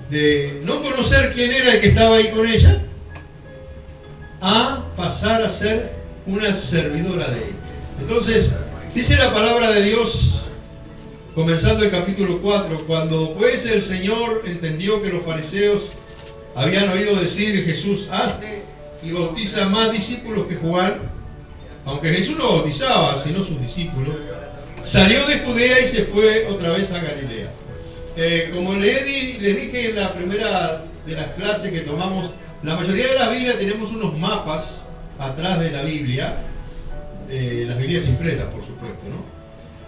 de no conocer quién era el que estaba ahí con ella, a pasar a ser una servidora de él. Entonces, dice la palabra de Dios, comenzando el capítulo 4, cuando pues el Señor entendió que los fariseos habían oído decir: Jesús hace y bautiza más discípulos que Juan, aunque Jesús no bautizaba, sino sus discípulos, salió de Judea y se fue otra vez a Galilea. Como les dije en la primera de las clases que tomamos, la mayoría de las Biblias tenemos unos mapas atrás de la Biblia, las Biblias impresas, por supuesto, ¿no?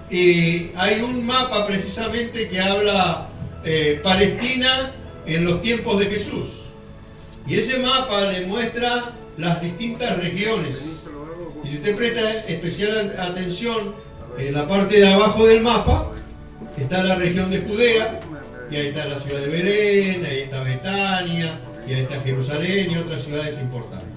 Y hay un mapa precisamente que habla Palestina en los tiempos de Jesús. Y ese mapa le muestra las distintas regiones. Y si usted presta especial atención, en la parte de abajo del mapa está la región de Judea, y ahí está la ciudad de Belén, ahí está Betania, y ahí está Jerusalén y otras ciudades importantes.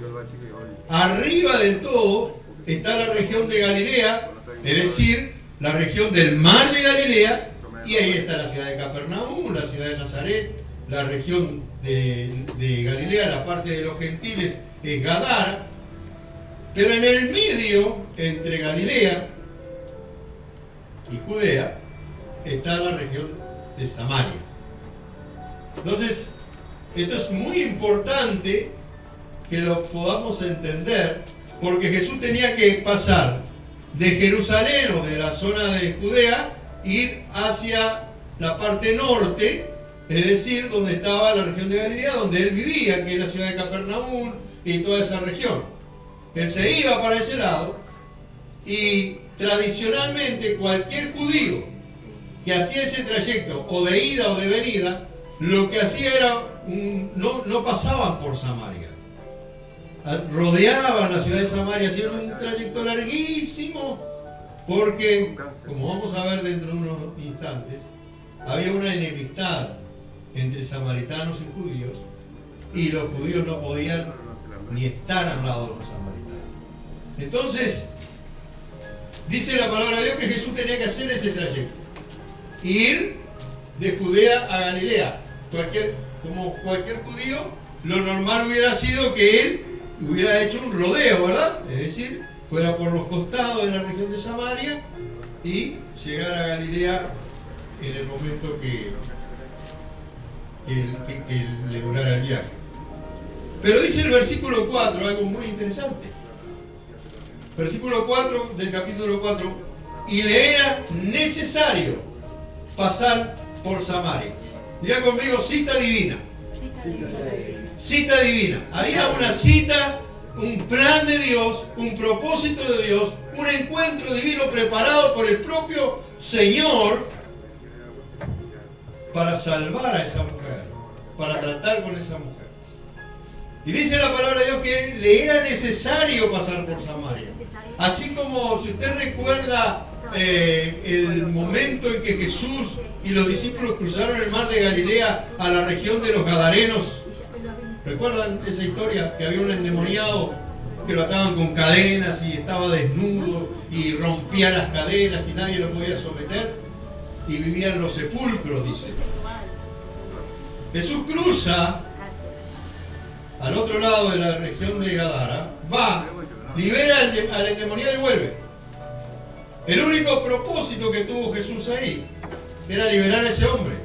Arriba del todo está la región de Galilea, es decir, la región del mar de Galilea, y ahí está la ciudad de Capernaum, la ciudad de Nazaret, la región de Galilea, la parte de los gentiles es Gadara, pero en el medio, entre Galilea y Judea, está la región de Samaria. Entonces, esto es muy importante que lo podamos entender, porque Jesús tenía que pasar de Jerusalén o de la zona de Judea, ir hacia la parte norte, es decir, donde estaba la región de Galilea, donde él vivía, que es la ciudad de Capernaum y toda esa región. Él se iba para ese lado, y tradicionalmente cualquier judío que hacía ese trayecto, o de ida o de venida, lo que hacía era, no pasaban por Samaria. Rodeaban la ciudad de Samaria, hacían un trayecto larguísimo, porque, como vamos a ver dentro de unos instantes, había una enemistad entre samaritanos y judíos, y los judíos no podían ni estar al lado de los samaritanos. Entonces, dice la palabra de Dios que Jesús tenía que hacer ese trayecto, ir de Judea a Galilea. Como cualquier judío, lo normal hubiera sido que él hubiera hecho un rodeo, ¿verdad? Es decir, fuera por los costados de la región de Samaria y llegar a Galilea en el momento que le durara el viaje. Pero dice el versículo 4 algo muy interesante. Versículo 4 del capítulo 4: y le era necesario pasar por Samaria. Diga conmigo: cita divina. Cita divina. Había una cita, un plan de Dios, un propósito de Dios, un encuentro divino preparado por el propio Señor para salvar a esa mujer, para tratar con esa mujer. Y dice la palabra de Dios que le era necesario pasar por Samaria. Así como, si usted recuerda el momento en que Jesús y los discípulos cruzaron el mar de Galilea a la región de los Gadarenos. ¿Recuerdan esa historia? Que había un endemoniado que lo ataban con cadenas y estaba desnudo y rompía las cadenas y nadie lo podía someter, y vivía en los sepulcros, dice. Jesús cruza al otro lado de la región de Gadara, va, libera al endemoniado y vuelve. El único propósito que tuvo Jesús ahí era liberar a ese hombre.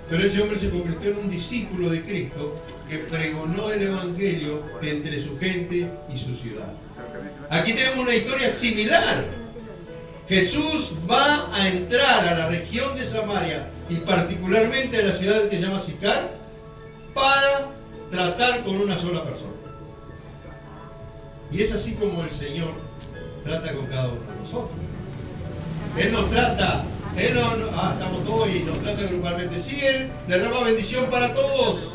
Pero ese hombre se convirtió en un discípulo de Cristo que pregonó el Evangelio entre su gente y su ciudad. Aquí tenemos una historia similar. Jesús va a entrar a la región de Samaria y particularmente a la ciudad que se llama Sicar para tratar con una sola persona. Y es así como el Señor trata con cada uno de nosotros. Él nos trata, estamos todos y nos trata grupalmente. Sí, Él derrama bendición para todos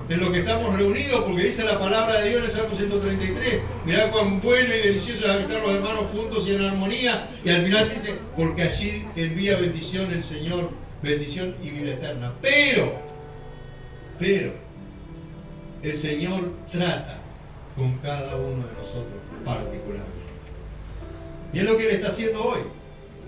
en lo que estamos reunidos, porque dice la palabra de Dios en el Salmo 133, mirá cuán bueno y delicioso es habitar los hermanos juntos y en armonía, y al final dice, porque allí envía bendición el Señor, bendición y vida eterna. Pero, el Señor trata con cada uno de nosotros particularmente. Y es lo que Él está haciendo hoy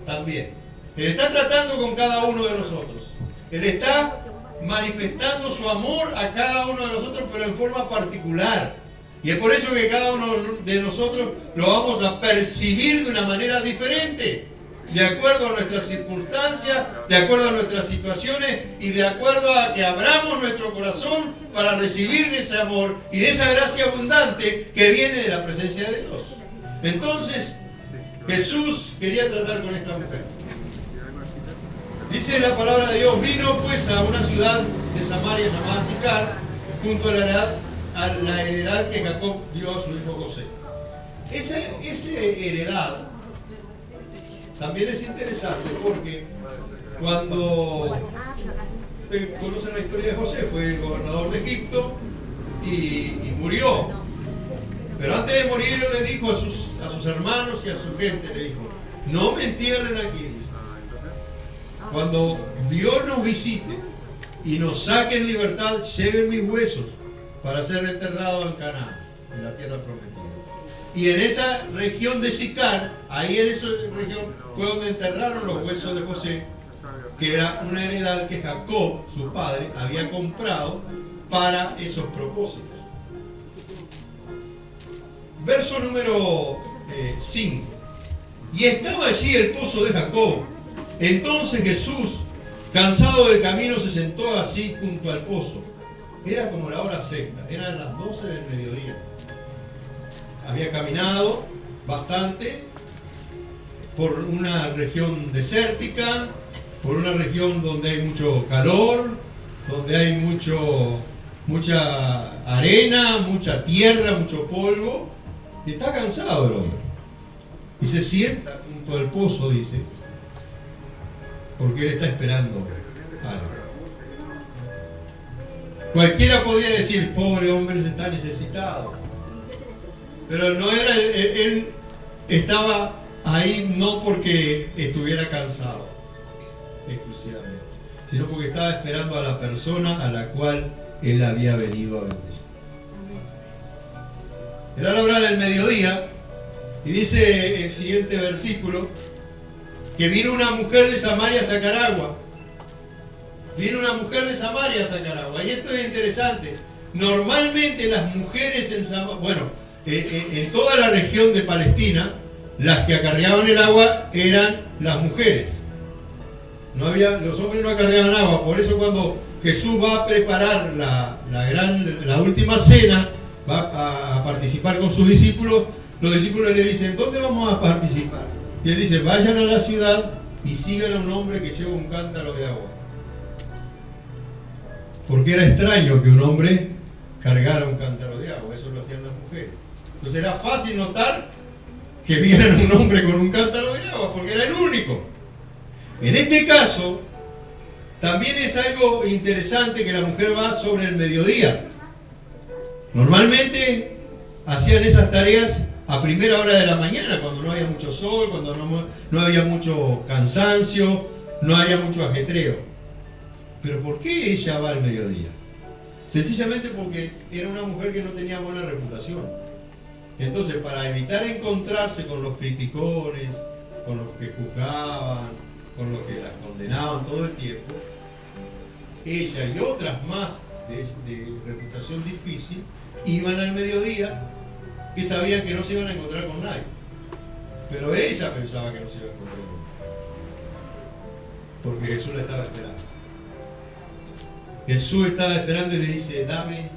también. Él está tratando con cada uno de nosotros. Él está manifestando su amor a cada uno de nosotros, pero en forma particular. Y es por eso que cada uno de nosotros lo vamos a percibir de una manera diferente, de acuerdo a nuestras circunstancias, de acuerdo a nuestras situaciones y de acuerdo a que abramos nuestro corazón para recibir de ese amor y de esa gracia abundante que viene de la presencia de Dios. Entonces, Jesús quería tratar con esta mujer. Dice la palabra de Dios, vino pues a una ciudad de Samaria llamada Sicar, junto a la heredad que Jacob dio a su hijo José. Esa heredad también es interesante porque cuando ustedes conocen la historia de José, fue el gobernador de Egipto y murió. Pero antes de morir le dijo a sus hermanos y a su gente, le dijo, no me entierren aquí. Cuando Dios nos visite y nos saque en libertad, lleven mis huesos para ser enterrados en Canaán, en la tierra prometida. Y en esa región de Sicar, ahí en esa región fue donde enterraron los huesos de José, que era una heredad que Jacob, su padre, había comprado para esos propósitos. Verso número 5. Y estaba allí el pozo de Jacob. Entonces Jesús, cansado del camino, se sentó así junto al pozo. Era como la hora sexta, eran las 12 del mediodía. Había caminado bastante por una región desértica, por una región donde hay mucho calor, donde hay mucha arena, mucha tierra, mucho polvo. Y está cansado el hombre. Y se sienta junto al pozo, dice, porque él está esperando algo. Cualquiera podría decir, pobre hombre, está necesitado. Pero no era, él estaba ahí no porque estuviera cansado, exclusivamente, sino porque estaba esperando a la persona a la cual él había venido a bendecir. Era la hora del mediodía, y dice el siguiente versículo, que vino una mujer de Samaria a sacar agua. Vino una mujer de Samaria a sacar agua. Y esto es interesante. Normalmente las mujeres en en toda la región de Palestina, las que acarreaban el agua eran las mujeres. Los hombres no acarreaban agua. Por eso cuando Jesús va a preparar la última cena, va a participar con sus discípulos, los discípulos le dicen, ¿dónde vamos a participar? Y él dice, vayan a la ciudad y sigan a un hombre que lleva un cántaro de agua. Porque era extraño que un hombre cargara un cántaro de agua, eso lo hacían las mujeres. Entonces era fácil notar que vieran a un hombre con un cántaro de agua, porque era el único. En este caso, también es algo interesante que la mujer va sobre el mediodía. Normalmente hacían esas tareas a primera hora de la mañana, cuando no había mucho sol, cuando no había mucho cansancio, no había mucho ajetreo. Pero ¿por qué ella va al mediodía? Sencillamente porque era una mujer que no tenía buena reputación. Entonces, para evitar encontrarse con los criticones, con los que juzgaban, con los que la condenaban todo el tiempo, ella y otras más de reputación difícil iban al mediodía, que sabían que no se iban a encontrar con nadie. Pero ella pensaba que no se iba a encontrar con nadie, porque Jesús la estaba esperando. Jesús estaba esperando y le dice, dame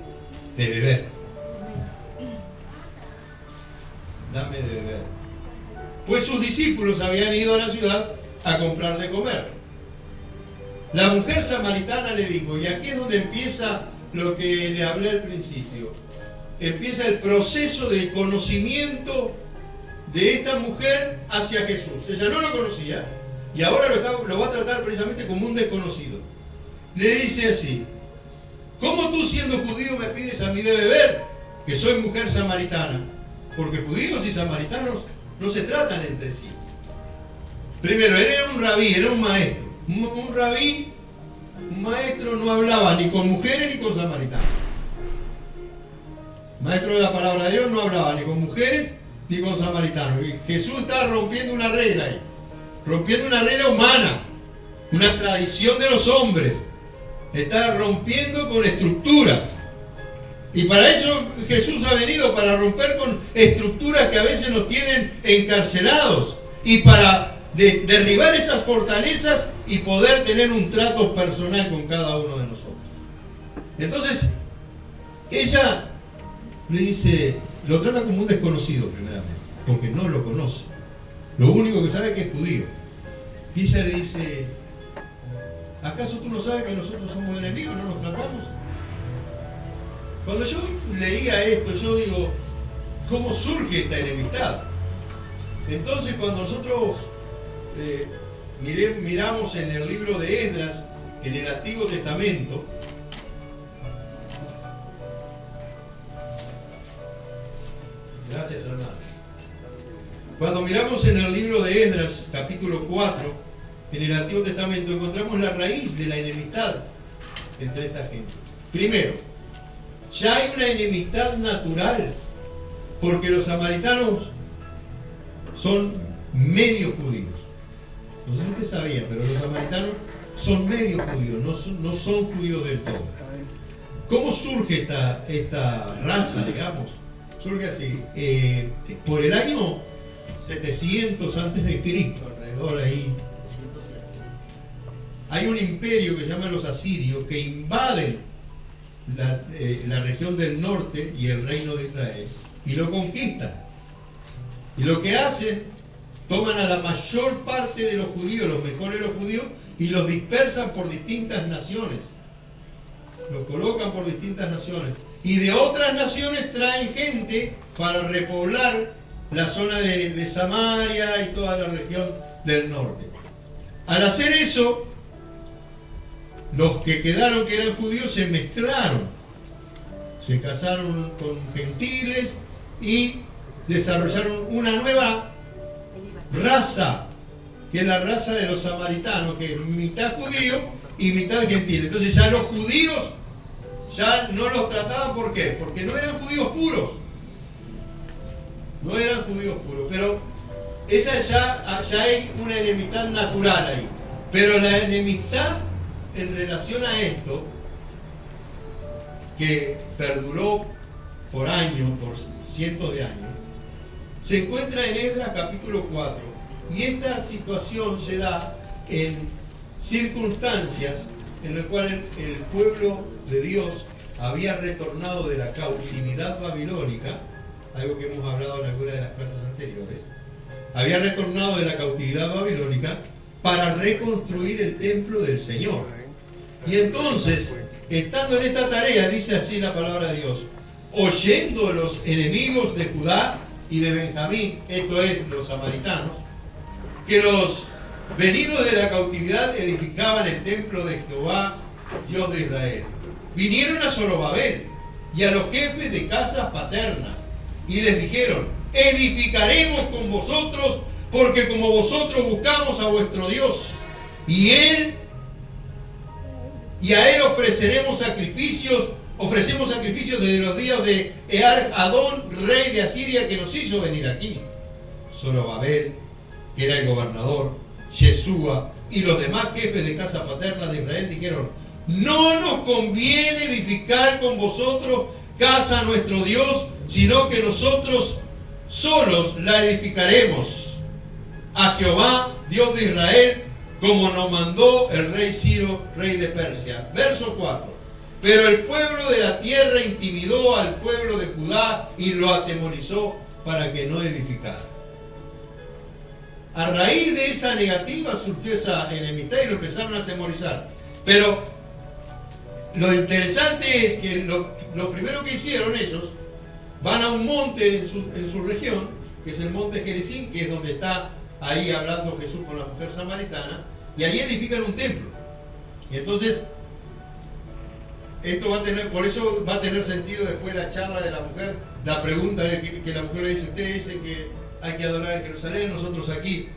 de beber. Dame de beber. Pues sus discípulos habían ido a la ciudad a comprar de comer. La mujer samaritana le dijo, y aquí es donde empieza lo que le hablé al principio. Empieza el proceso de conocimiento de esta mujer hacia Jesús. Ella no lo conocía y ahora lo va a tratar precisamente como un desconocido. Le dice así, ¿cómo tú siendo judío me pides a mí de beber, que soy mujer samaritana? Porque judíos y samaritanos no se tratan entre sí. Primero, él era un rabí, era un maestro. Un rabí, un maestro, no hablaba ni con mujeres ni con samaritanos. Maestro de la palabra de Dios no hablaba ni con mujeres ni con samaritanos. Y Jesús estaba rompiendo una regla ahí. Rompiendo una regla humana. Una tradición de los hombres. Está rompiendo con estructuras. Y para eso Jesús ha venido, para romper con estructuras que a veces nos tienen encarcelados. Y para derribar esas fortalezas y poder tener un trato personal con cada uno de nosotros. Entonces, ella le dice, lo trata como un desconocido primeramente, porque no lo conoce. Lo único que sabe es que es judío. Y ella le dice, ¿acaso tú no sabes que nosotros somos enemigos, no nos tratamos? Cuando yo leía esto, yo digo, ¿cómo surge esta enemistad? Entonces, cuando nosotros miramos en el libro de Esdras, en el Antiguo Testamento, gracias, hermano. Cuando miramos en el libro de Esdras, capítulo 4, en el Antiguo Testamento, encontramos la raíz de la enemistad entre esta gente. Primero, ya hay una enemistad natural, porque los samaritanos son medio judíos. No sé si usted sabía, pero los samaritanos son medio judíos, no son judíos del todo. ¿Cómo surge esta raza, digamos? Surge así, por el año 700 antes de Cristo, alrededor ahí, hay un imperio que se llama los asirios que invaden la región del norte y el reino de Israel y lo conquistan. Y lo que hacen, toman a la mayor parte de los judíos, los mejores de los judíos, y los dispersan por distintas naciones. Los colocan por distintas naciones. Y de otras naciones traen gente para repoblar la zona de Samaria y toda la región del norte. Al hacer eso, los que quedaron, que eran judíos, se mezclaron. Se casaron con gentiles y desarrollaron una nueva raza, que es la raza de los samaritanos, que es mitad judío y mitad gentil. Entonces ya los judíos ya no los trataban, ¿por qué? Porque no eran judíos puros. No eran judíos puros, pero esa ya hay una enemistad natural ahí. Pero la enemistad en relación a esto, que perduró por años, por cientos de años, se encuentra en Esdras capítulo 4. Y esta situación se da en circunstancias en las cuales el pueblo de Dios había retornado de la cautividad babilónica, algo que hemos hablado en alguna de las clases anteriores, había retornado de la cautividad babilónica para reconstruir el templo del Señor. Y entonces, estando en esta tarea, dice así la palabra de Dios, oyendo los enemigos de Judá y de Benjamín, esto es, los samaritanos, que los venidos de la cautividad edificaban el templo de Jehová, Dios de Israel. Vinieron a Zorobabel y a los jefes de casas paternas y les dijeron, edificaremos con vosotros, porque como vosotros buscamos a vuestro Dios, y a él ofrecemos sacrificios desde los días de Ear-Adón, rey de Asiria, que nos hizo venir aquí. Zorobabel, que era el gobernador, Yeshua y los demás jefes de casa paterna de Israel dijeron, no nos conviene edificar con vosotros casa a nuestro Dios, sino que nosotros solos la edificaremos a Jehová, Dios de Israel, como nos mandó el rey Ciro, rey de Persia. Verso 4. Pero el pueblo de la tierra intimidó al pueblo de Judá y lo atemorizó para que no edificara. A raíz de esa negativa surgió esa enemistad y lo empezaron a atemorizar. Pero lo interesante es que lo primero que hicieron ellos, van a un monte en su región, que es el monte Gerizim, que es donde está ahí hablando Jesús con la mujer samaritana, y allí edifican un templo. Y entonces, esto va a tener, por eso va a tener sentido después la charla de la mujer, la pregunta que la mujer le dice, ustedes dicen que hay que adorar en Jerusalén, nosotros aquí,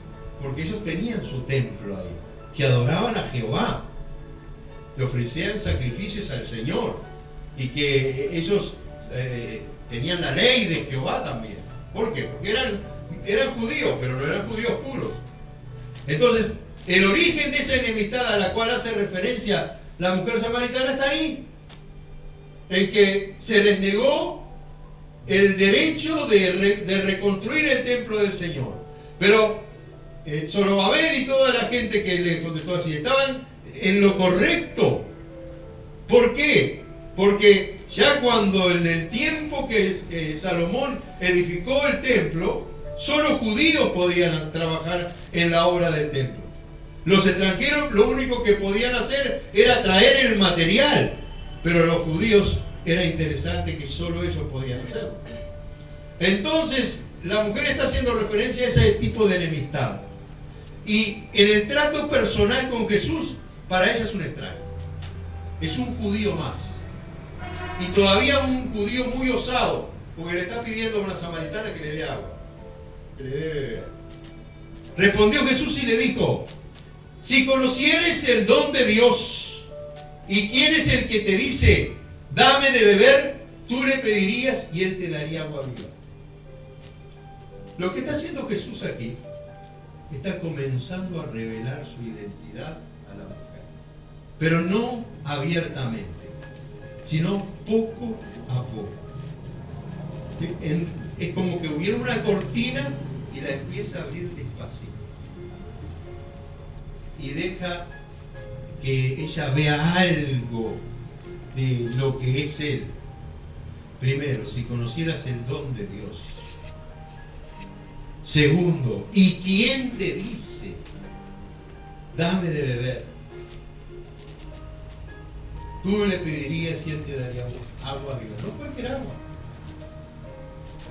porque ellos tenían su templo ahí, que adoraban a Jehová, que ofrecían sacrificios al Señor, y que ellos tenían la ley de Jehová también. ¿Por qué? Porque eran judíos, pero no eran judíos puros. Entonces, el origen de esa enemistad a la cual hace referencia la mujer samaritana está ahí, en que se les negó el derecho de reconstruir el templo del Señor. Pero Zorobabel y toda la gente que le contestó así estaban en lo correcto. ¿Por qué? Porque ya cuando en el tiempo que Salomón edificó el templo, solo judíos podían trabajar en la obra del templo. Los extranjeros lo único que podían hacer era traer el material, pero los judíos era interesante que solo ellos podían hacerlo. Entonces, la mujer está haciendo referencia a ese tipo de enemistad. Y en el trato personal con Jesús, para ella es un extraño. Es un judío más. Y todavía un judío muy osado, porque le está pidiendo a una samaritana que le dé agua, que le dé beber. Respondió Jesús y le dijo: si conocieres el don de Dios y quién es el que te dice, dame de beber, tú le pedirías y él te daría agua viva. Lo que está haciendo Jesús aquí, está comenzando a revelar su identidad a la mujer. Pero no abiertamente, sino poco a poco. Es como que hubiera una cortina y la empieza a abrir despacito. Y deja que ella vea algo de lo que es Él. Primero, si conocieras el don de Dios. Segundo, ¿y quién te dice, dame de beber? Tú le pedirías y Él te daría agua viva. No cualquier agua.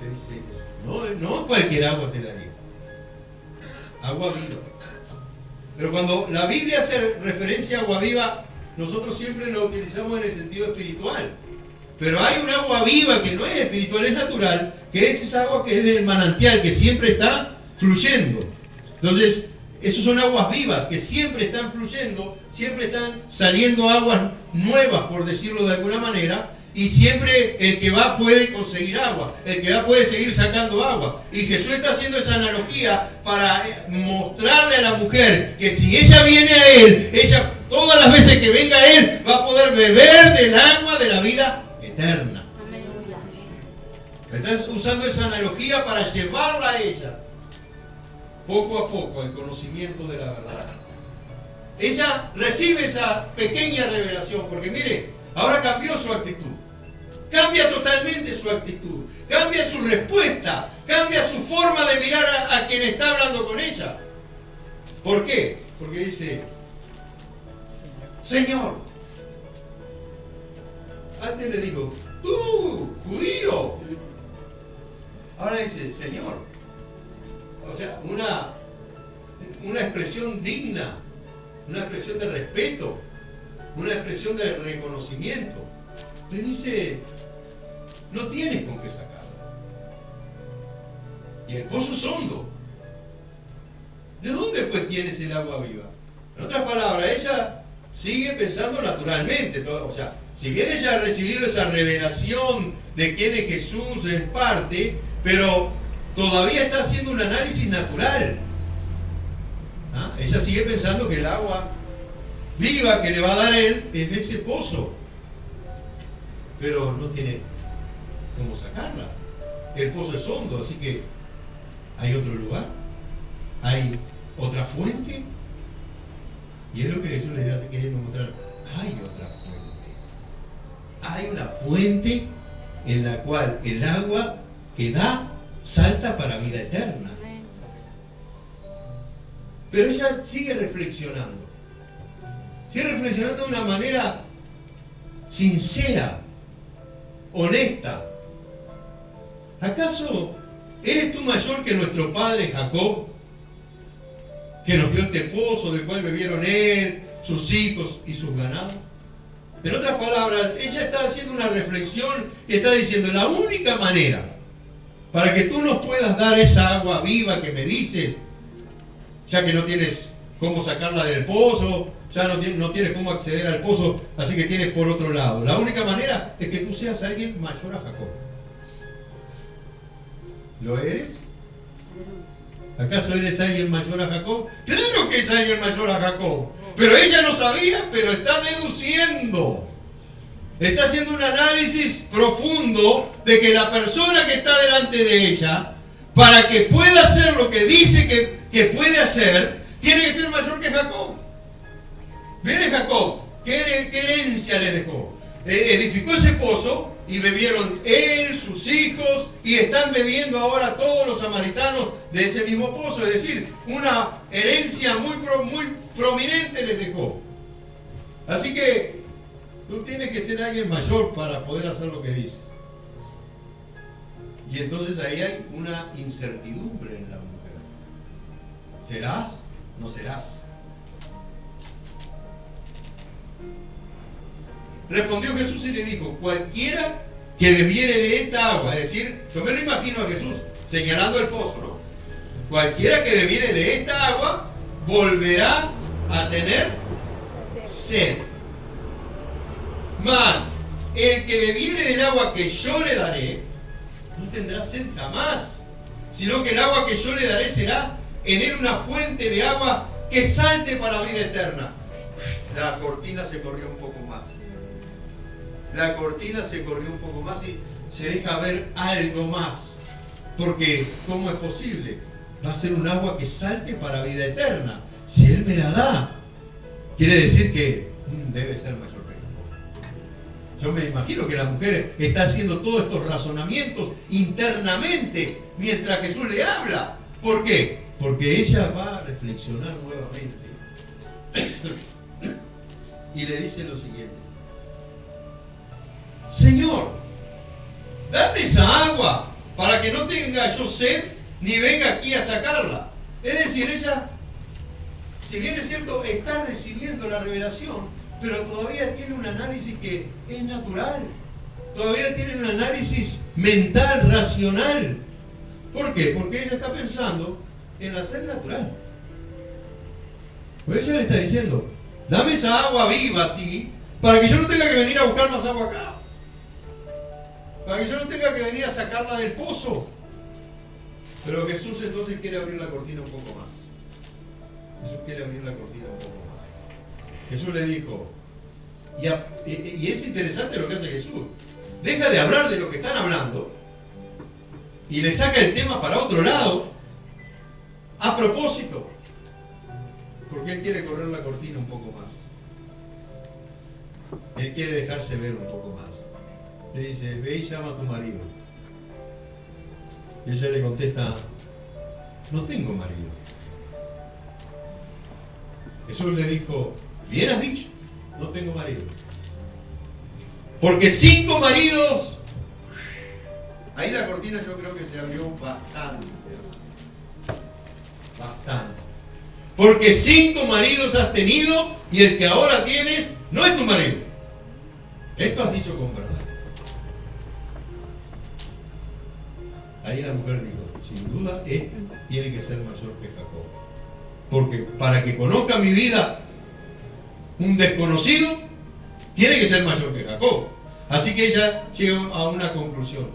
Le dice Jesús. No cualquier agua te daría. Agua viva. Pero cuando la Biblia hace referencia a agua viva, nosotros siempre lo utilizamos en el sentido espiritual. Pero hay un agua viva que no es espiritual, es natural, que es esa agua que es del manantial, que siempre está fluyendo. Entonces, esas son aguas vivas, que siempre están fluyendo, siempre están saliendo aguas nuevas, por decirlo de alguna manera, y siempre el que va puede conseguir agua, el que va puede seguir sacando agua. Y Jesús está haciendo esa analogía para mostrarle a la mujer que si ella viene a Él, ella todas las veces que venga a Él va a poder beber del agua de la vida eterna. Estás usando esa analogía para llevarla a ella poco a poco al conocimiento de la verdad. Ella recibe esa pequeña revelación porque mire, ahora cambió su actitud. Cambia totalmente su actitud, cambia su respuesta, cambia su forma de mirar a quien está hablando con ella. ¿Por qué? Porque dice, Señor. Antes le digo, tú, judío. Ahora dice, Señor. O sea, una expresión digna, una expresión de respeto, una expresión de reconocimiento. Le dice, no tienes con qué sacarla. Y el pozo es hondo. ¿De dónde pues tienes el agua viva? En otras palabras, ella sigue pensando naturalmente. O sea, si bien ella ha recibido esa revelación de quién es Jesús en parte, pero todavía está haciendo un análisis natural. Ella sigue pensando que el agua viva que le va a dar Él es de ese pozo. Pero no tiene cómo sacarla. El pozo es hondo, así que hay otro lugar, hay otra fuente. Y es lo que Jesús le está queriendo mostrar. Hay otra fuente. Hay una fuente en la cual el agua que da salta para vida eterna. Pero ella sigue reflexionando. Sigue reflexionando de una manera sincera, honesta. ¿Acaso eres tú mayor que nuestro padre Jacob, que nos dio este pozo del cual bebieron él, sus hijos y sus ganados? En otras palabras, ella está haciendo una reflexión y está diciendo, la única manera para que tú nos puedas dar esa agua viva que me dices, ya que no tienes cómo sacarla del pozo, ya no tienes cómo acceder al pozo, así que tienes por otro lado. La única manera es que tú seas alguien mayor a Jacob. ¿Lo eres? ¿Acaso eres alguien mayor a Jacob? Claro que es alguien mayor a Jacob. Pero ella no sabía, pero está deduciendo. Está haciendo un análisis profundo de que la persona que está delante de ella, para que pueda hacer lo que dice que puede hacer, tiene que ser mayor que Jacob. Viene Jacob, ¿qué herencia le dejó? Edificó ese pozo y bebieron él, sus hijos, y están bebiendo ahora todos los samaritanos de ese mismo pozo. Es decir, una herencia muy prominente les dejó. Así que tú tienes que ser alguien mayor para poder hacer lo que dice. Y entonces ahí hay una incertidumbre en la mujer. ¿Serás? ¿No serás? Respondió Jesús y le dijo: cualquiera que bebiere de esta agua, es decir, yo me lo imagino a Jesús señalando el pozo, ¿no? Cualquiera que bebiere de esta agua volverá a tener sed. Mas el que bebiere del agua que yo le daré, no tendrá sed jamás, sino que el agua que yo le daré será en él una fuente de agua que salte para vida eterna. La cortina se corrió un poco más. La cortina se corrió un poco más y se deja ver algo más. Porque, ¿cómo es posible? Va a ser un agua que salte para vida eterna. Si Él me la da, quiere decir que debe ser mayor que yo. Yo me imagino que la mujer está haciendo todos estos razonamientos internamente mientras Jesús le habla. ¿Por qué? Porque ella va a reflexionar nuevamente. Y le dice lo siguiente: Señor, dame esa agua para que no tenga yo sed ni venga aquí a sacarla. Es decir, ella, si bien es cierto, está recibiendo la revelación, pero todavía tiene un análisis que es natural. Todavía tiene un análisis mental, racional. ¿Por qué? Porque ella está pensando en la sed natural. Pues ella le está diciendo: dame esa agua viva, sí, para que yo no tenga que venir a buscar más agua acá. Para que yo no tenga que venir a sacarla del pozo. Pero Jesús entonces quiere abrir la cortina un poco más. Jesús quiere abrir la cortina un poco más. Jesús le dijo, y es interesante lo que hace Jesús. Deja de hablar de lo que están hablando y le saca el tema para otro lado a propósito. Porque Él quiere correr la cortina un poco más. Él quiere dejarse ver un poco más. Le dice: ve y llama a tu marido. Y ella le contesta: no tengo marido. Jesús le dijo: bien has dicho, no tengo marido. Porque 5 maridos. Ahí la cortina yo creo que se abrió bastante. Bastante. Porque 5 maridos has tenido y el que ahora tienes no es tu marido. Esto has dicho con verdad. Ahí la mujer dijo: sin duda este tiene que ser mayor que Jacob. Porque para que conozca mi vida un desconocido, tiene que ser mayor que Jacob. Así que ella llega a una conclusión: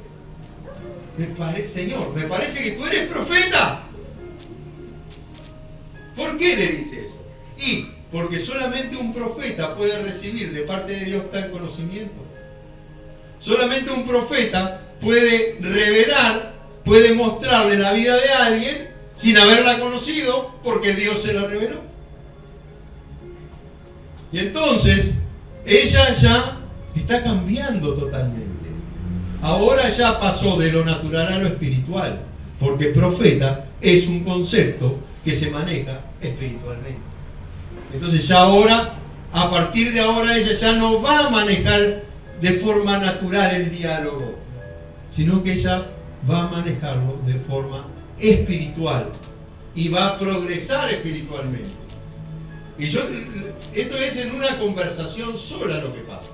Señor, me parece que tú eres profeta. ¿Por qué le dice eso? Y porque solamente un profeta puede recibir de parte de Dios tal conocimiento. Solamente un profeta puede revelar, puede mostrarle la vida de alguien sin haberla conocido, porque Dios se la reveló. Y entonces ella ya está cambiando totalmente. Ahora ya pasó de lo natural a lo espiritual, porque profeta es un concepto que se maneja espiritualmente. Entonces ya ahora, a partir de ahora, ella ya no va a manejar de forma natural el diálogo, sino que ella va a manejarlo de forma espiritual y va a progresar espiritualmente. Y esto es en una conversación sola lo que pasa.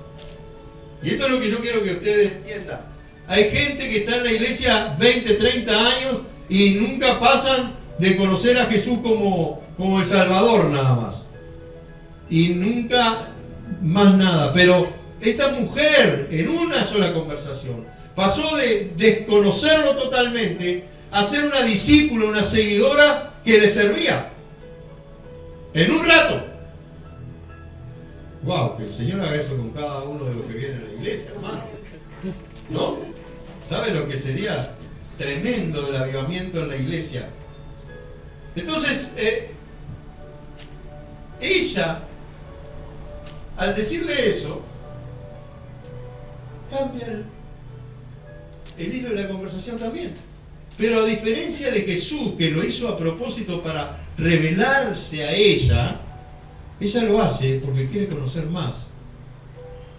Y esto es lo que yo quiero que ustedes entiendan. Hay gente que está en la iglesia 20, 30 años y nunca pasan de conocer a Jesús como el Salvador nada más. Y nunca más nada. Pero esta mujer, en una sola conversación, pasó de desconocerlo totalmente a ser una discípula, una seguidora que le servía. En un rato. Wow, que el Señor haga eso con cada uno de los que vienen a la iglesia, hermano. ¿No? ¿Sabe lo que sería tremendo el avivamiento en la iglesia? Entonces, ella, al decirle eso, cambia el hilo de la conversación también. Pero a diferencia de Jesús, que lo hizo a propósito para revelarse a ella lo hace porque quiere conocer más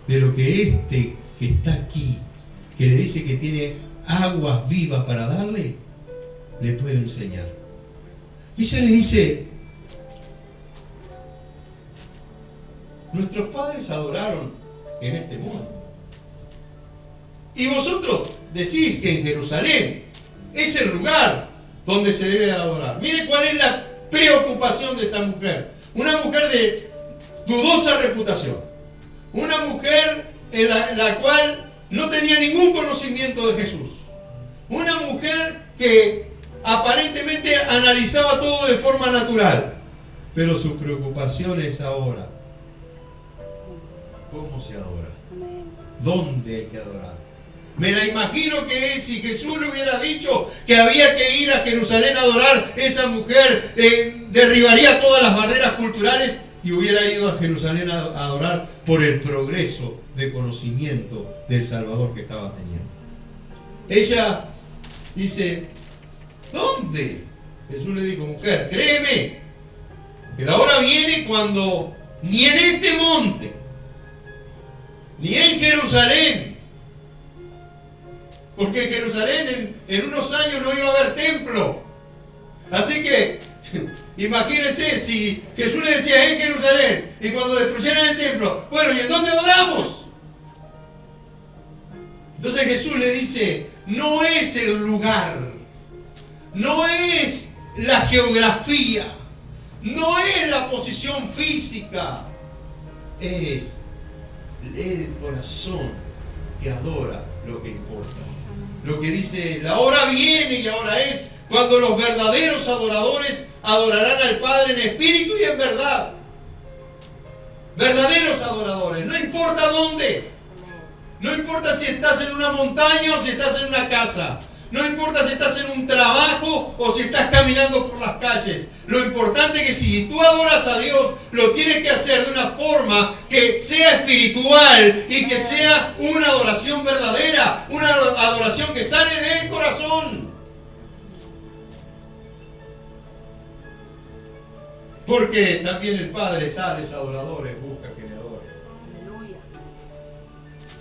de lo que este que está aquí, que le dice que tiene aguas vivas para darle, le puede enseñar. Y ella le dice: nuestros padres adoraron en este mundo. Y vosotros decís que en Jerusalén es el lugar donde se debe adorar. Mire cuál es la preocupación de esta mujer. Una mujer de dudosa reputación. Una mujer en la cual no tenía ningún conocimiento de Jesús. Una mujer que aparentemente analizaba todo de forma natural. Pero su preocupación es ahora: ¿cómo se adora? ¿Dónde hay que adorar? Me la imagino que si Jesús le hubiera dicho que había que ir a Jerusalén a adorar, esa mujer derribaría todas las barreras culturales y hubiera ido a Jerusalén a adorar por el progreso de conocimiento del Salvador que estaba teniendo. Ella dice: ¿dónde? Jesús le dijo: mujer, créeme que la hora viene cuando ni en este monte, ni en Jerusalén, porque en Jerusalén en unos años no iba a haber templo. Así que imagínense si Jesús le decía en Jerusalén y cuando destruyeran el templo, bueno, ¿y en dónde adoramos? Entonces Jesús le dice: no es el lugar, no es la geografía, no es la posición física, es el corazón que adora lo que importa. Lo que dice: la hora viene y ahora es cuando los verdaderos adoradores adorarán al Padre en espíritu y en verdad. Verdaderos adoradores, no importa dónde. No importa si estás en una montaña o si estás en una casa. No importa si estás en un trabajo o si estás caminando por las calles. Lo importante es que si tú adoras a Dios, lo tienes que hacer de una forma que sea espiritual y que sea una adoración verdadera, una adoración que sale del corazón. Porque también el Padre tales adoradores busca que le adoren. Aleluya.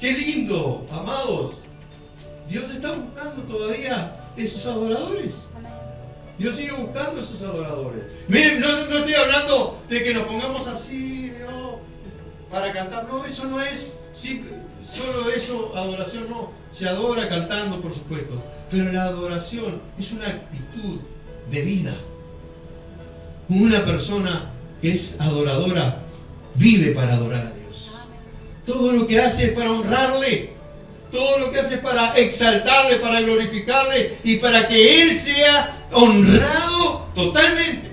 ¡Qué lindo, amados! Dios está buscando todavía esos adoradores. Dios sigue buscando esos adoradores. Miren, no estoy hablando de que nos pongamos así, ¿no?, para cantar. No, eso no es simple. Solo eso, adoración no. Se adora cantando, por supuesto. Pero la adoración es una actitud de vida. Una persona que es adoradora vive para adorar a Dios. Todo lo que hace es para honrarle. Todo lo que hace es para exaltarle, para glorificarle y para que Él sea honrado totalmente.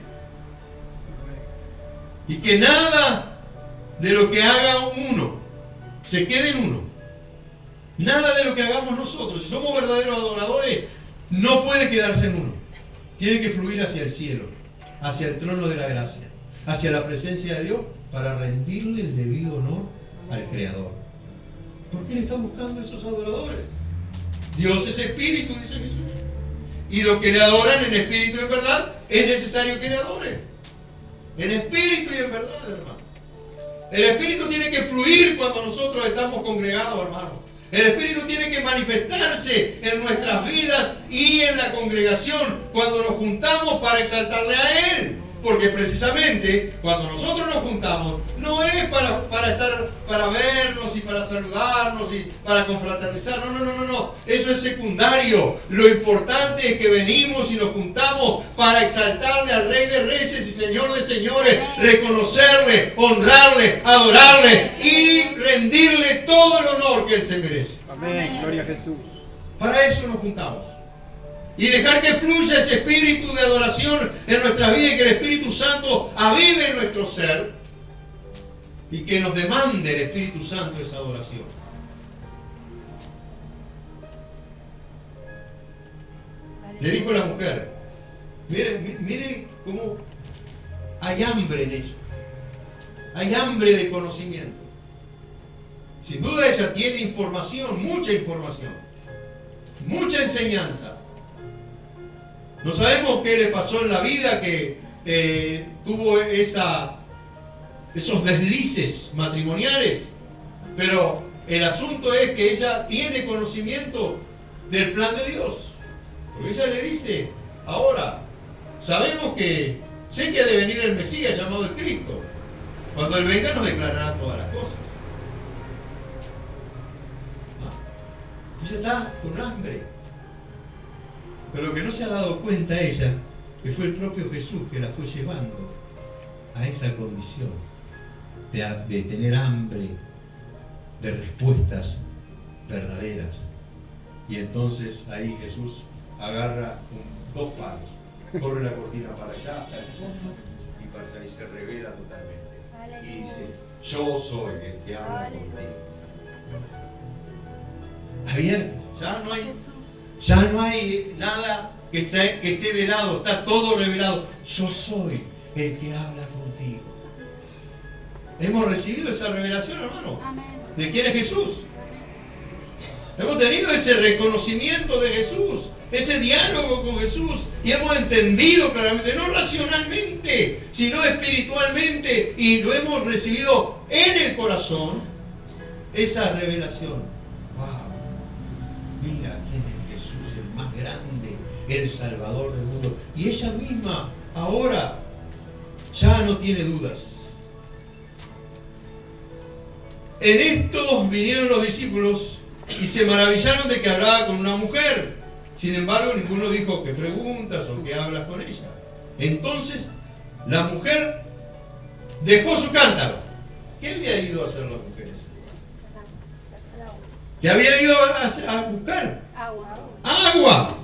Y que nada de lo que haga uno se quede en uno. Nada de lo que hagamos nosotros, si somos verdaderos adoradores, no puede quedarse en uno. Tiene que fluir hacia el cielo, hacia el trono de la gracia, hacia la presencia de Dios, para rendirle el debido honor al Creador. ¿Por qué le están buscando esos adoradores? Dios es espíritu, dice Jesús. Y los que le adoran en espíritu y en verdad, es necesario que le adoren. En espíritu y en verdad, hermano. El espíritu tiene que fluir cuando nosotros estamos congregados, hermano. El espíritu tiene que manifestarse en nuestras vidas y en la congregación cuando nos juntamos para exaltarle a Él. Porque precisamente cuando nosotros nos juntamos no es para vernos y para saludarnos y para confraternizar. No. Eso es secundario. Lo importante es que venimos y nos juntamos para exaltarle al Rey de Reyes y Señor de Señores, reconocerle, honrarle, adorarle y rendirle todo el honor que Él se merece. Amén. Gloria a Jesús. Para eso nos juntamos. Y dejar que fluya ese espíritu de adoración en nuestras vidas y que el Espíritu Santo avive en nuestro ser y que nos demande el Espíritu Santo esa adoración. Le dijo la mujer, mire cómo hay hambre en ella. Hay hambre de conocimiento. Sin duda ella tiene información, mucha enseñanza. No sabemos qué le pasó en la vida, que tuvo esos deslices matrimoniales, pero el asunto es que ella tiene conocimiento del plan de Dios. Porque ella le dice, ahora, sabemos que sé que ha de venir el Mesías llamado el Cristo. Cuando Él venga nos declarará todas las cosas. Ella está con hambre. Pero lo que no se ha dado cuenta ella, que fue el propio Jesús que la fue llevando a esa condición de tener hambre de respuestas verdaderas. Y entonces ahí Jesús agarra dos palos, corre la cortina para allá hasta el fondo y para allá y se revela totalmente. Y dice, yo soy el que habla contigo. Abierto, ya no hay nada que esté velado, está todo revelado. Yo soy el que habla contigo. Hemos recibido esa revelación, hermano. Amén. ¿De quién es Jesús? Hemos tenido ese reconocimiento de Jesús, ese diálogo con Jesús, y hemos entendido claramente, no racionalmente, sino espiritualmente, y lo hemos recibido en el corazón, esa revelación. ¡Wow! Mira quién es Jesús, el más grande, el Salvador del mundo. Y ella misma ahora ya no tiene dudas. En esto vinieron los discípulos y se maravillaron de que hablaba con una mujer. Sin embargo, ninguno dijo, ¿qué preguntas o qué hablas con ella? Entonces, la mujer dejó su cántaro. ¿Qué había ido a hacer las mujeres? ¿Qué había ido a buscar? Agua.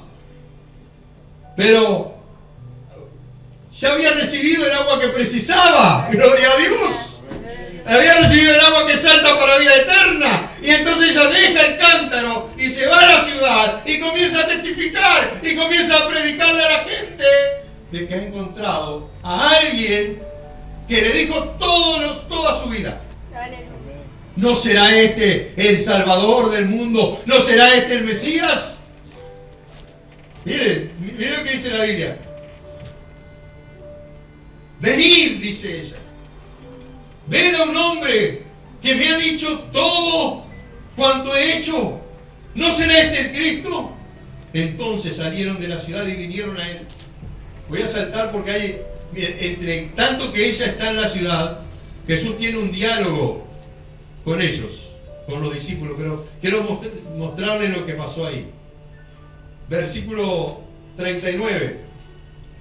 Pero ya había recibido el agua que precisaba. ¡Gloria a Dios! Había recibido el agua que salta para vida eterna. Y entonces ella deja el cántaro y se va a la ciudad y comienza a testificar y comienza a predicarle a la gente de que ha encontrado a alguien que le dijo toda su vida. ¿No será este el Salvador del mundo? ¿No será este el Mesías? Miren lo que dice la Biblia. Venid, dice ella. Ved a un hombre que me ha dicho todo cuanto he hecho. ¿No será este el Cristo? Entonces salieron de la ciudad y vinieron a él. Voy a saltar porque hay, entre tanto que ella está en la ciudad, Jesús tiene un diálogo con ellos, con los discípulos, pero quiero mostrarles lo que pasó ahí. Versículo 39.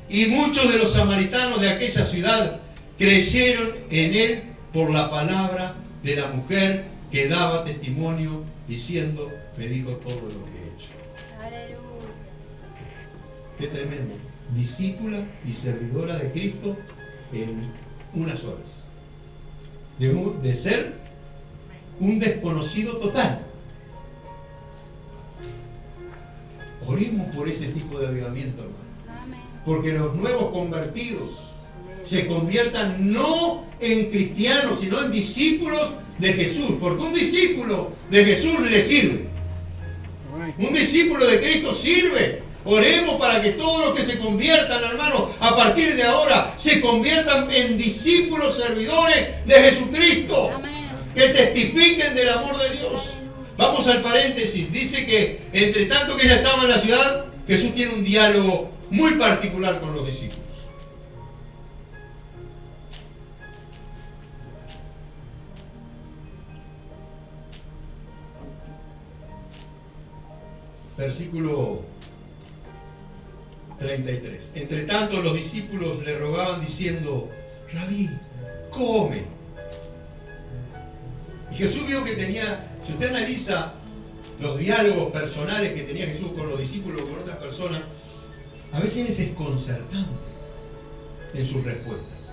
Y muchos de los samaritanos de aquella ciudad creyeron en él por la palabra de la mujer que daba testimonio diciendo, me dijo todo lo que he hecho. Aleluya. Qué tremendo. Discípula y servidora de Cristo en unas horas. De ser un desconocido total. Oremos por ese tipo de avivamiento, hermano. Amén. Porque los nuevos convertidos se conviertan no en cristianos, sino en discípulos de Jesús. Porque un discípulo de Jesús le sirve. Un discípulo de Cristo sirve. Oremos para que todos los que se conviertan, hermanos, a partir de ahora, se conviertan en discípulos servidores de Jesucristo. Amén. Que testifiquen del amor de Dios. Vamos al paréntesis. Dice que entre tanto que ella estaba en la ciudad, Jesús tiene un diálogo muy particular con los discípulos. Versículo 33. Entre tanto los discípulos le rogaban diciendo, Rabí, come. Y Jesús vio que tenía, si usted analiza los diálogos personales que tenía Jesús con los discípulos o con otras personas, a veces es desconcertante en sus respuestas.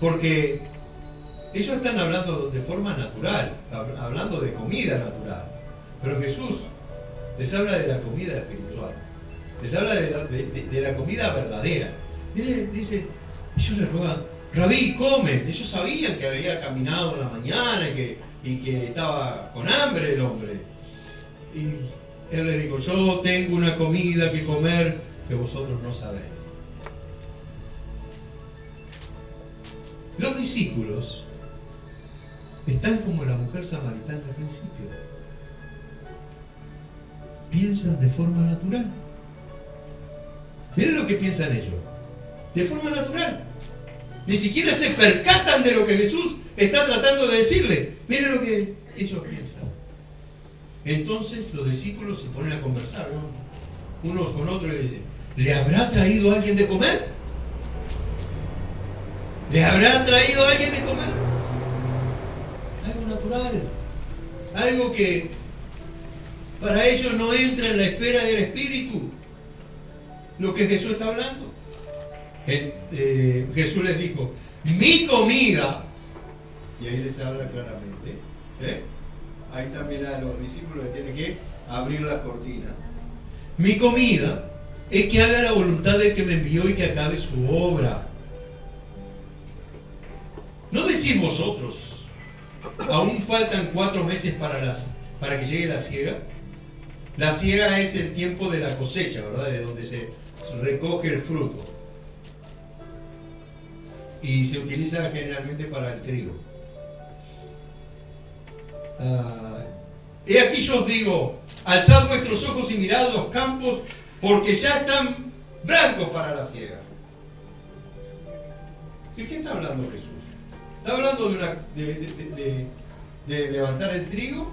Porque ellos están hablando de forma natural, hablando de comida natural. Pero Jesús les habla de la comida espiritual. Les habla de la comida verdadera. Dice, ellos le rogan, Rabí, come. Ellos sabían que había caminado en la mañana y que estaba con hambre el hombre. Y él les dijo, yo tengo una comida que comer que vosotros no sabéis. Los discípulos están como la mujer samaritana al principio. Piensan de forma natural. Miren lo que piensan ellos. De forma natural. Ni siquiera se percatan de lo que Jesús está tratando de decirle. Miren lo que ellos piensan. Entonces los discípulos se ponen a conversar, ¿no? Unos con otros y le dicen, ¿le habrá traído alguien de comer? ¿Le habrá traído alguien de comer? Algo natural. Algo que para ellos no entra en la esfera del espíritu. Lo que Jesús está hablando. Jesús les dijo, mi comida, y ahí les habla claramente, ahí también a los discípulos les tiene que abrir la cortina. Mi comida es que haga la voluntad del que me envió y que acabe su obra. ¿No decís vosotros, aún faltan 4 meses para que llegue la siega? La siega es el tiempo de la cosecha, ¿verdad? De donde se recoge el fruto. Y se utiliza generalmente para el trigo. He aquí yo os digo, alzad vuestros ojos y mirad los campos, porque ya están blancos para la siega. ¿De qué está hablando Jesús? ¿Está hablando de levantar el trigo?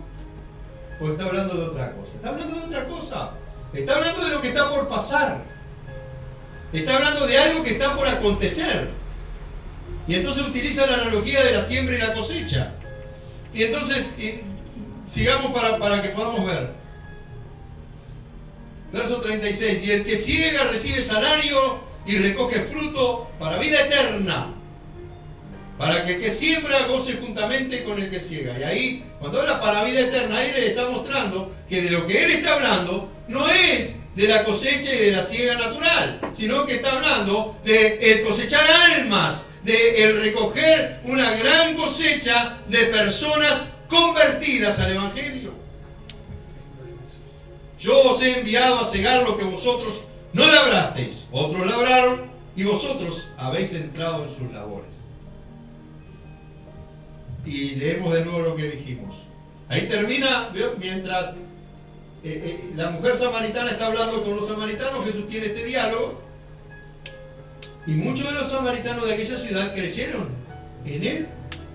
¿O está hablando de otra cosa? Está hablando de otra cosa. Está hablando de lo que está por pasar. Está hablando de algo que está por acontecer. Y entonces utiliza la analogía de la siembra y la cosecha. Y entonces, sigamos para que podamos ver. Verso 36. Y el que siega recibe salario y recoge fruto para vida eterna. Para que el que siembra goce juntamente con el que ciega. Y ahí, cuando habla para vida eterna, ahí le está mostrando que de lo que él está hablando no es de la cosecha y de la siega natural, sino que está hablando de el cosechar almas, de el recoger una gran cosecha de personas convertidas al Evangelio. Yo os he enviado a cegar lo que vosotros no labrasteis, otros labraron y vosotros habéis entrado en sus labores. Y leemos de nuevo lo que dijimos. Ahí termina, mientras la mujer samaritana está hablando con los samaritanos, Jesús tiene este diálogo. Y muchos de los samaritanos de aquella ciudad creyeron en él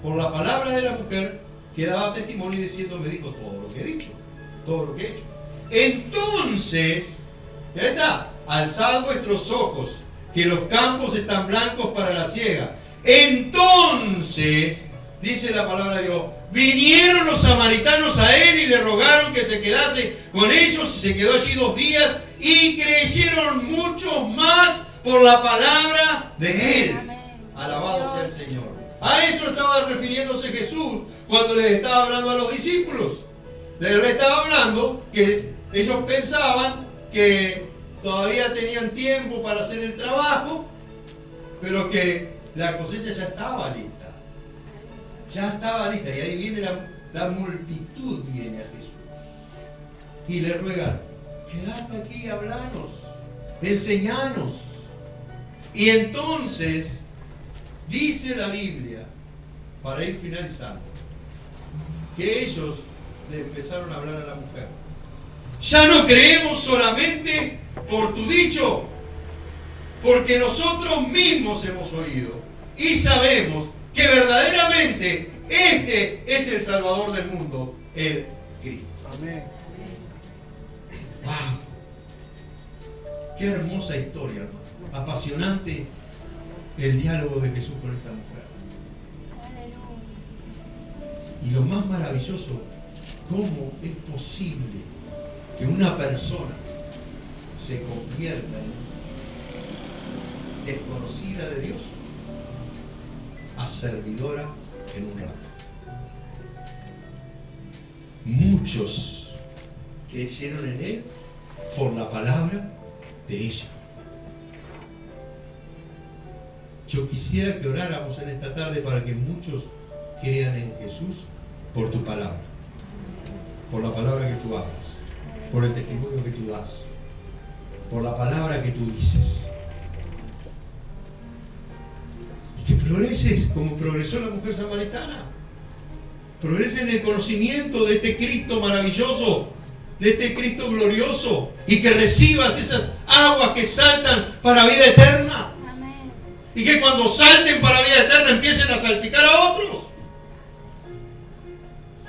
por la palabra de la mujer que daba testimonio diciendo, me dijo todo lo que he dicho, todo lo que he hecho. Entonces, ya está, alzad vuestros ojos, que los campos están blancos para la siega. Entonces, dice la palabra de Dios, vinieron los samaritanos a él y le rogaron que se quedase con ellos, y se quedó allí 2 días, y creyeron muchos más por la palabra de él. Amén. Alabado sea el Señor. A eso estaba refiriéndose Jesús cuando les estaba hablando a los discípulos. Les estaba hablando que ellos pensaban que todavía tenían tiempo para hacer el trabajo, pero que la cosecha ya estaba lista. Ya estaba lista. Y ahí viene la multitud, viene a Jesús. Y le ruegan, quédate aquí, hablanos, enseñanos. Y entonces, dice la Biblia, para ir finalizando, que ellos le empezaron a hablar a la mujer. Ya no creemos solamente por tu dicho, porque nosotros mismos hemos oído y sabemos que verdaderamente este es el Salvador del mundo, el Cristo. Amén. ¡Wow! ¡Qué hermosa historia, hermano! Apasionante el diálogo de Jesús con esta mujer. Y lo más maravilloso ¿Cómo es posible que una persona se convierta en desconocida de Dios a servidora en un rato? Muchos creyeron en Él por la palabra de ella. Yo quisiera que oráramos en esta tarde para que muchos crean en Jesús por tu palabra, por la palabra que tú hablas, por el testimonio que tú das, por la palabra que tú dices. Y que progreses como progresó la mujer samaritana. Progrese en el conocimiento de este Cristo maravilloso, de este Cristo glorioso, y que recibas esas aguas que saltan para vida eterna. Amén. Y que cuando salten para vida eterna empiecen a salpicar a otros.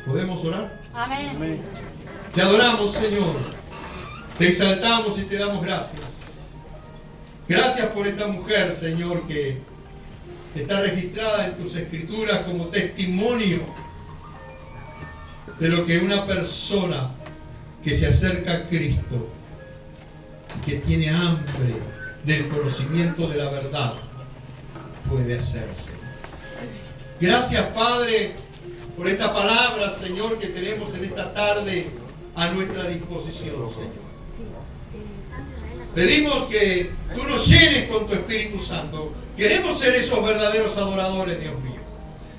¿Podemos orar? Amén. Amén. Te adoramos, Señor. Te exaltamos y te damos gracias. Gracias por esta mujer, Señor, que está registrada en tus escrituras como testimonio de lo que una persona que se acerca a Cristo y que tiene hambre del conocimiento de la verdad puede hacerse. Gracias, Padre, por esta palabra, Señor, que tenemos en esta tarde a nuestra disposición, Señor. Pedimos que tú nos llenes con tu Espíritu Santo. Queremos ser esos verdaderos adoradores, Dios mío.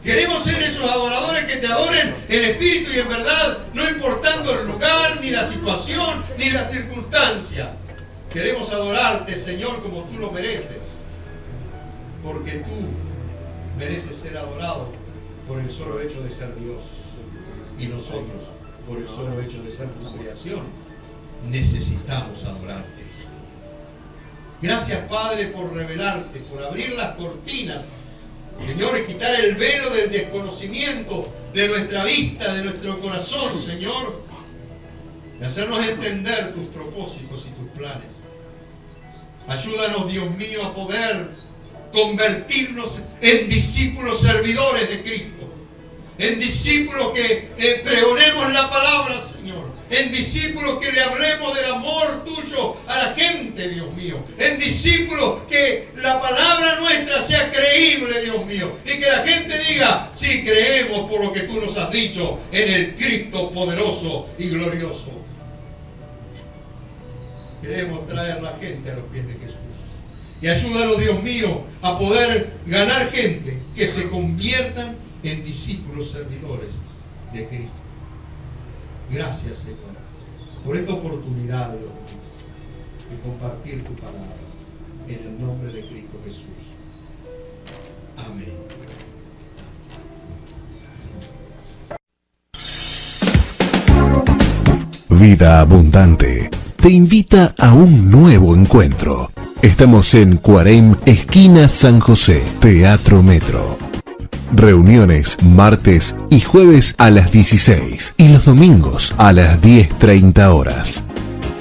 Queremos ser esos adoradores que te adoren en espíritu y en verdad, no importando el lugar, ni la situación, ni la circunstancia. Queremos adorarte, Señor, como tú lo mereces. Porque tú mereces ser adorado por el solo hecho de ser Dios. Y nosotros, por el solo hecho de ser tu creación, necesitamos adorarte. Gracias, Padre, por revelarte, por abrir las cortinas, Señor, y quitar el velo del desconocimiento de nuestra vista, de nuestro corazón, Señor, y hacernos entender tus propósitos y tus planes. Ayúdanos, Dios mío, a poder convertirnos en discípulos servidores de Cristo, en discípulos que pregonemos la palabra, Señor, en discípulos que le hablemos del amor tuyo a la gente, Dios mío, en discípulos que la palabra nuestra sea creíble, Dios mío, y que la gente diga, sí, creemos por lo que tú nos has dicho en el Cristo poderoso y glorioso. Queremos traer la gente a los pies de Jesús. Y ayúdanos, Dios mío, a poder ganar gente que se conviertan en discípulos servidores de Cristo. Gracias, Señor, por esta oportunidad, Dios mío, de compartir tu palabra en el nombre de Cristo Jesús. Amén. Vida Abundante te invita a un nuevo encuentro. Estamos en Cuarem, esquina San José, Teatro Metro. Reuniones martes y jueves a las 16 y los domingos a las 10:30 horas.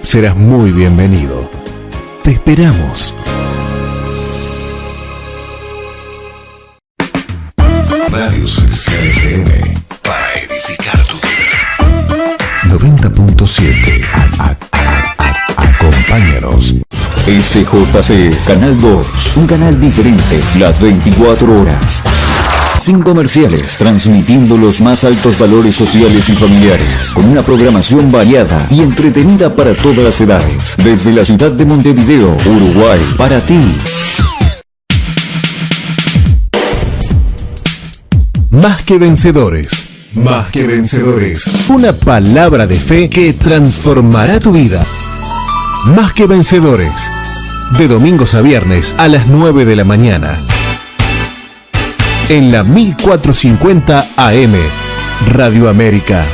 Serás muy bienvenido. Te esperamos. Radio Celestial FM para edificar tu vida. 90.7. Acompáñanos. SJC Canal 2, un canal diferente, las 24 horas. Sin comerciales, transmitiendo los más altos valores sociales y familiares, con una programación variada y entretenida para todas las edades. Desde la ciudad de Montevideo, Uruguay, para ti. Más que vencedores. Más que vencedores. Una palabra de fe que transformará tu vida. Más que vencedores. De domingos a viernes a las 9 de la mañana. En la 1450 AM, Radio América.